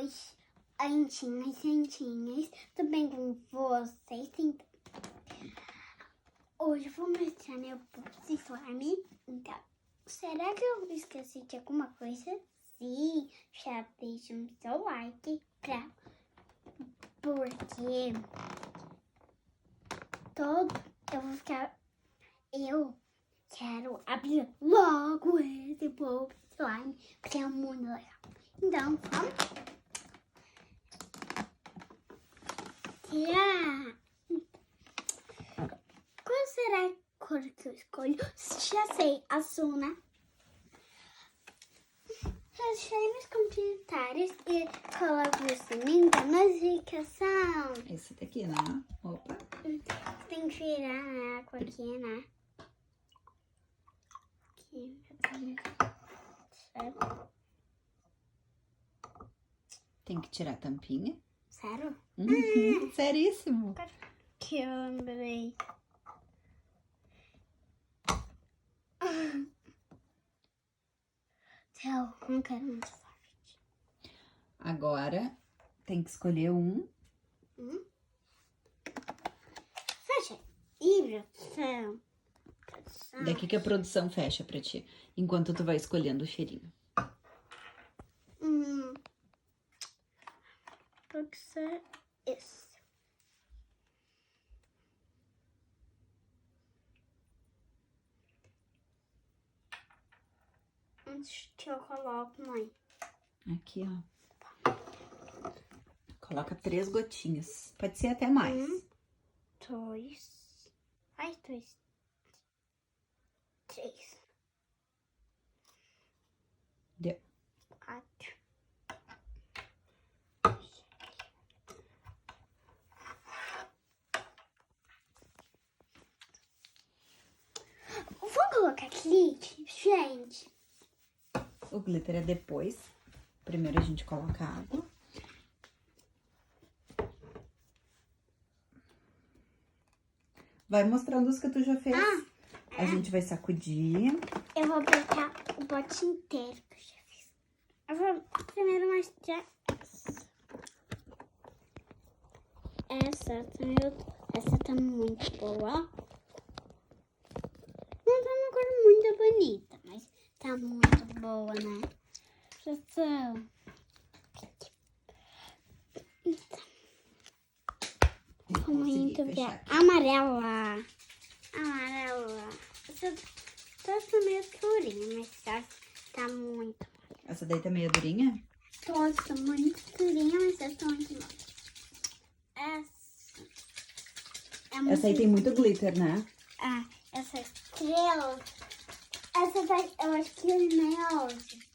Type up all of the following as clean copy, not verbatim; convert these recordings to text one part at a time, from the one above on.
hoje, gentinhas, tudo bem com vocês? Então, hoje eu vou mostrar meu Poopsie Slime. Então, será que eu esqueci de alguma coisa? Sim, já deixa o seu like, porque eu quero abrir logo esse Poopsie Slime, porque é muito legal. Então, vamos tirar. Qual será a cor que eu escolho? Já sei, azul, né? Deixei nos comentários e coloque o sininho da notificação. Esse daqui, né? Opa. Tem que tirar a água aqui, né? Aqui. Certo? Tem que tirar a tampinha. Sério? Uhum, seríssimo. Que eu lembrei. Então, não quero muito forte. Agora tem que escolher um. Fecha. E produção. Daqui que a produção fecha pra ti. Enquanto tu vai escolhendo o cheirinho. Pode ser esse. Antes que eu coloco, mãe. Aqui, ó. Coloca 3 gotinhas. Pode ser até mais. 2. Ai, 2. 3. Deu. 4. Vou colocar glitter, gente. O glitter é depois. Primeiro a gente coloca água. Vai mostrando os que tu já fez. A gente vai sacudir. Eu vou aplicar o pote inteiro que eu já fiz. Eu vou primeiro mostrar essa tá muito boa. Não tá uma cor muito bonita, mas tá muito boa, né? Pessoal. Muito bem. Amarela. Essa meio durinha, mas tá muito. Essa daí tá meio durinha? Nossa, muito durinha, mas essa tá muito boa. Essa aí tem muito glitter, né? Essa estrela. Essa vai, eu acho que é meia hoje.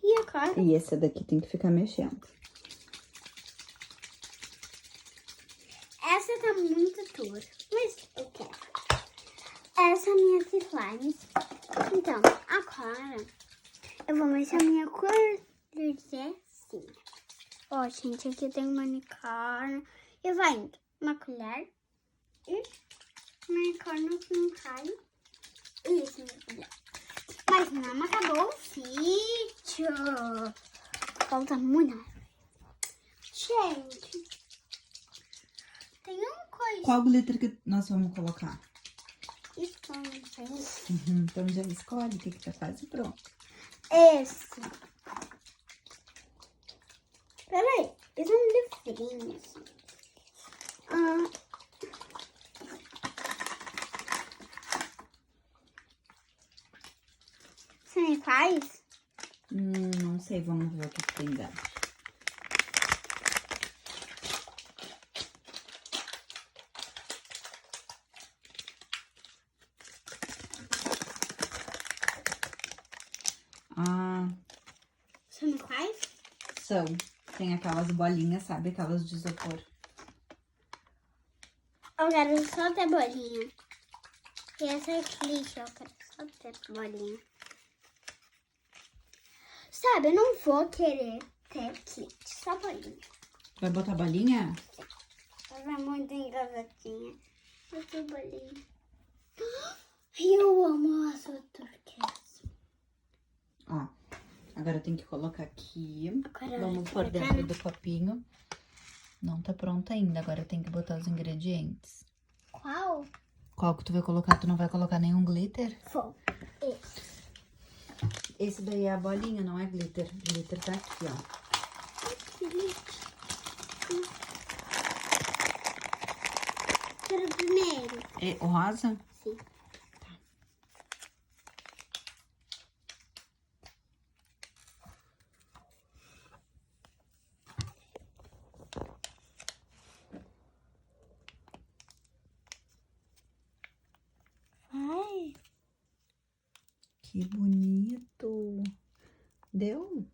E agora? E essa daqui tem que ficar mexendo. Essa tá muito dura, mas eu quero. Essa é a minha slime. Então, agora eu vou mexer a minha cor de assim. Ó, gente, aqui tem um unicórnio. E vai indo. Uma colher. E unicórnio que não cai. Isso, minha colher. Mas não acabou o sítio. Falta muito. Gente, tem uma coisa. Qual glitter que nós vamos colocar? Isso, não sei. Então já escolhe, que tá quase pronto. Esse. Peraí, esse é um livrinho, assim. Você me faz? Não sei, vamos ver o que tem dentro. Você me faz? São. Tem aquelas bolinhas, sabe? Aquelas de isopor. Eu quero só ter bolinha. E essa é clique, eu quero só ter bolinha. Sabe, eu não vou querer ter clique, só bolinha. Vai botar bolinha? Ela é muito engraçadinha. Eu tenho bolinha. Eu amo azul turquesa. Ó, Agora tem que colocar aqui. Agora Vamos vai por botar, dentro né? do copinho. Não tá pronto ainda, agora tem que botar os ingredientes. Qual? Qual que tu vai colocar? Tu não vai colocar nenhum glitter? Vou. Esse. Esse daí é a bolinha, não é glitter. Glitter tá aqui, ó. Quero o primeiro. É o rosa? Sim. Vai. Que bonito. Deu?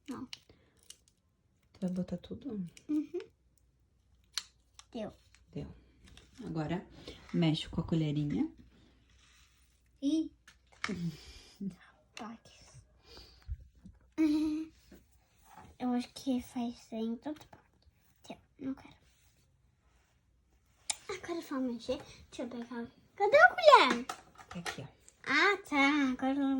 Não. Tu vai botar tudo? Uhum. Deu. Deu. Agora, mexe com a colherinha. E... Toques. Eu acho que faz sem tudo. Deu. Não quero. Agora vou mexer. Deixa eu pegar. Cadê a colher? Tá aqui, ó. Ah, tá. Agora eu